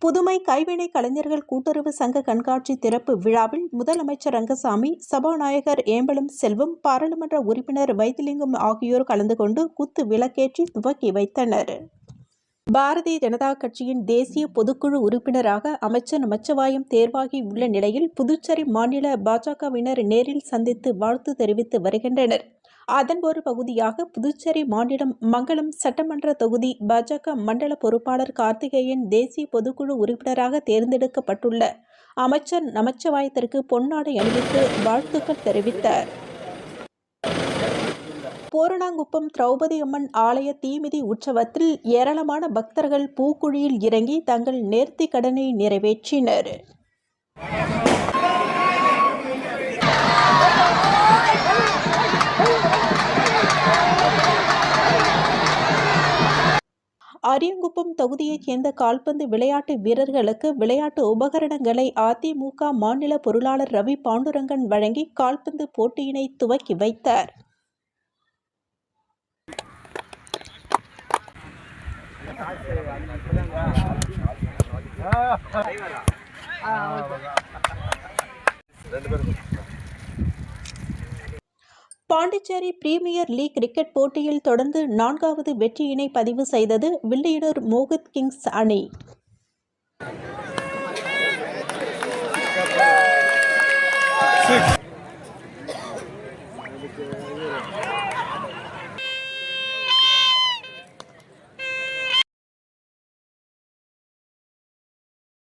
புதுமை கைவினை கலைஞர்கள் கூட்டுறவு சங்க கண்காட்சி திறப்பு விழாவில் முதலமைச்சர் ரங்கசாமி, சபாநாயகர் ஏம்பலம் செல்வம், பாராளுமன்ற உறுப்பினர் வைத்திலிங்கம் ஆகியோர் கலந்து கொண்டு குத்து விளக்கேற்றி துவக்கி வைத்தனர். பாரதிய ஜனதா கட்சியின் தேசிய பொதுக்குழு உறுப்பினராக அமைச்சர் நமச்சிவாயம் தேர்வாகி உள்ள நிலையில் புதுச்சேரி மாநில பாஜகவினர் நேரில் சந்தித்து வாழ்த்து தெரிவித்து வருகின்றனர். அதன் ஒரு பகுதியாக புதுச்சேரி மாநிலம் மங்களம் சட்டமன்ற தொகுதி பாஜக மண்டல பொறுப்பாளர் கார்த்திகேயன் தேசிய பொதுக்குழு உறுப்பினராக தேர்ந்தெடுக்கப்பட்டுள்ள அமைச்சர் நமச்சிவாயத்திற்கு பொன்னாடை அணிவித்து வாழ்த்துக்கள் தெரிவித்தார். பூரணாங்குப்பம் திரௌபதி அம்மன் ஆலய தீமிதி உற்சவத்தில் ஏராளமான பக்தர்கள் பூக்குழியில் இறங்கி தங்கள் நேர்த்தி கடனை நிறைவேற்றினர். அரியங்குப்பம் தொகுதியைச் சேர்ந்த கால்பந்து விளையாட்டு வீரர்களுக்கு விளையாட்டு உபகரணங்களை அதிமுக மாநில பொருளாளர் ரவி பாண்டுரங்கன் வழங்கி கால்பந்து போட்டியினை துவக்கி வைத்தார். பாண்டிச்சேரி பிரீமியர் லீக் கிரிக்கெட் போட்டியில் தொடர்ந்து 4வது வெற்றியினை பதிவு செய்தது வில்லியனூர் மோகித் கிங்ஸ் அணி.